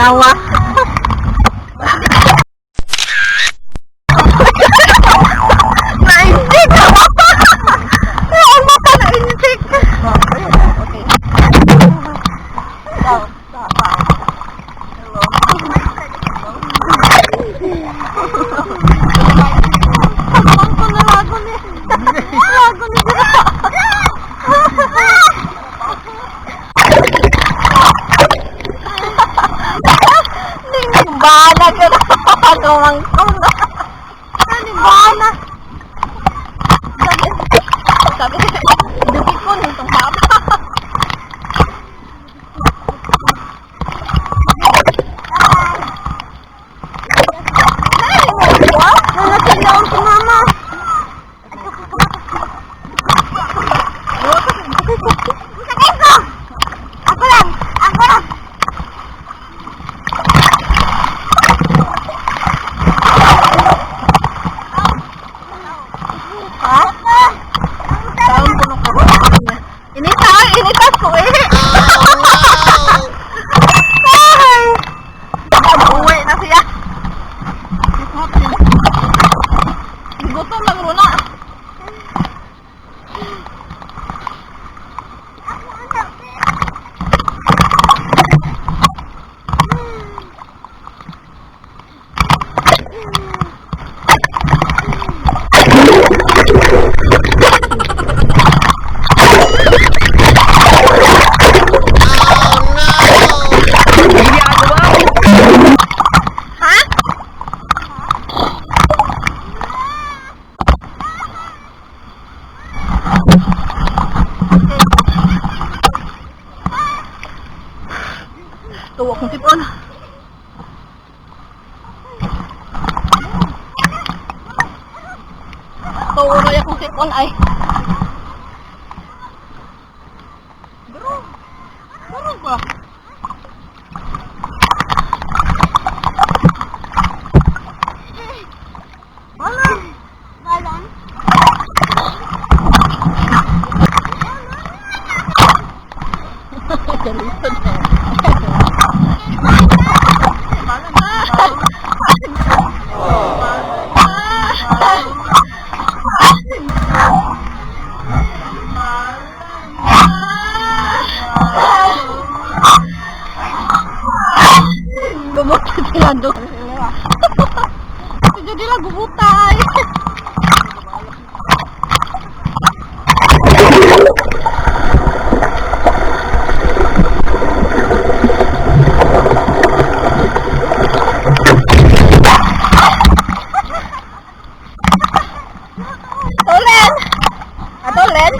nawa. Naindik! Ang mata naindik! Okay. Bana ka na! Gawang-gaw na! Bana! Sabi, dukit ko nitong baba. Nalasindaon si mama. Ako lang! Ako lang! Initas ko eh. Uwi na siya. Gutom lang muna. Tuwa kong sipon. Tuwa na akong sipon ay. Garo ba? Balon. Balon. Galitan na. Gumutay sila doon. Jadi lah gumutay. Tolen! Tolen!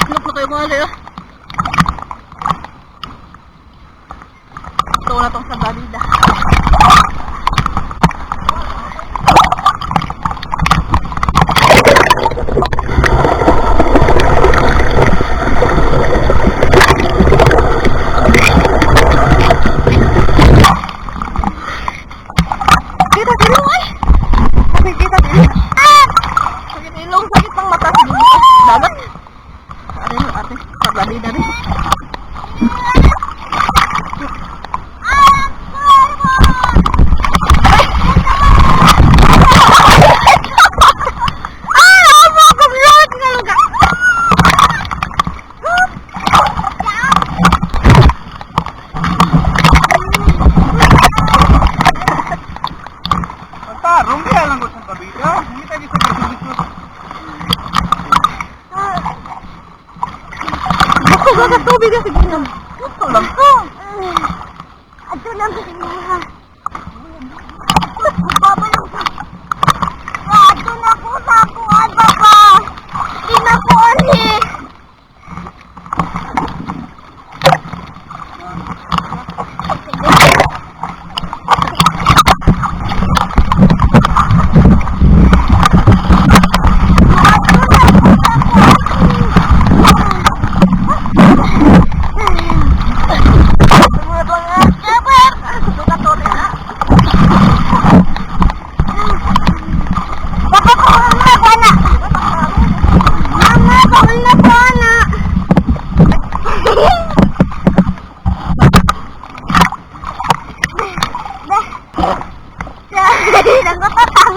Look na kayo mga sa'yo. Ito na itong sa balida. Sakit ng mata sa dagat. Ate, paglali na rin. Rumpia lang ko sa kabila. Hindi tayo sa kabila. Gusto ka sa tubig kasi ginam. Gusto lang ko. Ato lang sa mga. Ato na po sa ako, baba. Hindi na po ulit.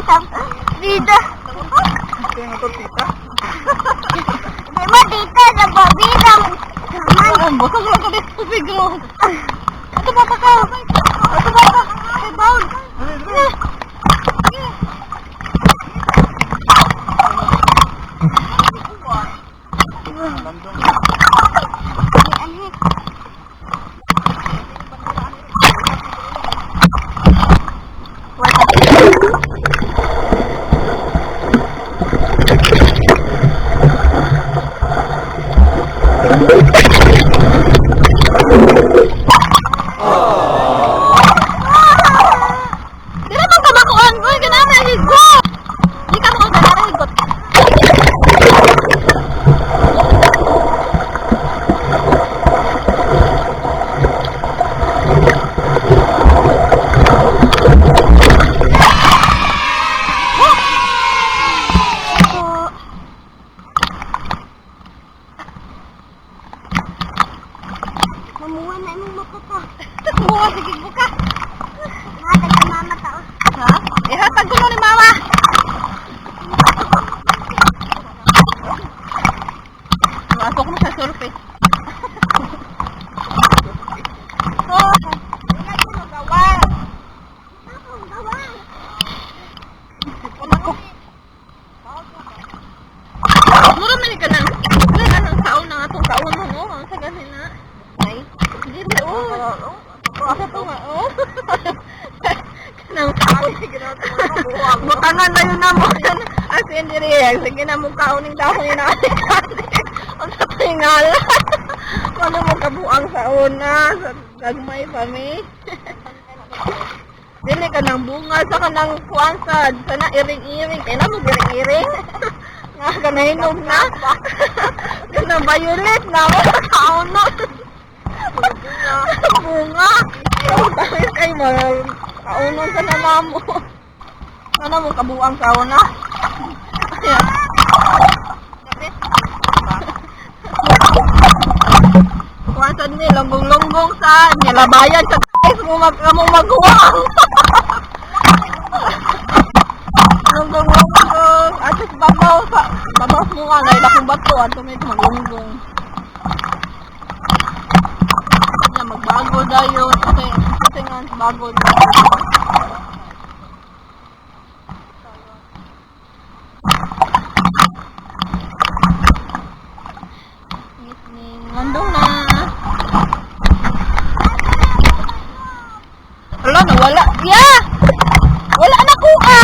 Dito. Ito yung ito, tita. Di ba dito sa babidang? Ang busog lang ka dito, siguro. Ito ba ka? Ito ba ka? Hey, Paul. Landong. Di naman ka makuhan ko, ganaan na higot. Di ka makuhan ka na higot. Mamuha na imong mata. Mamuha, sige buka. Hatag ka mama tao. Ha? Ihatag ko ni mama. Masok mo sa surface. Oh, tingnan mo gawan. Ako gawan. Ako. Mura man ka nang. Wala nang taon na atong taon mo no, ang sagal na. Ay, dili oh. Ako to nga oh. Kanang butangan na yun na mo. As in diri, sige na mo kauning dahon ni natin. Ang sa tingal. Ano mo kabuang sa una, sa gagmay pa mi. Dili ka ng bunga sa kanang kuwansad, sana iring-iring, kaya na mo iring-iring. Nga ka na hinog na. Ganang violet na mo sa kauno. Bunga. Dahil kay mga kaunon sa nanamo. Ano mo kabuang sa una? Ayan. Kuwasan ni, longgong-longgong sa nilabayan sa guys mo maghuwang. Longgong-longgong. At sa babaw mo nga, ngayon akong bato. At may maglonggong. Magbago dayo kasi nga bago dayo. Ngandong na. Wala na, wala. Yeah! Wala na kuha!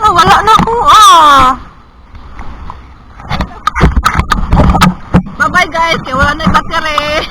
Wala na kuha! Bye-bye guys, kaya wala na yung battery.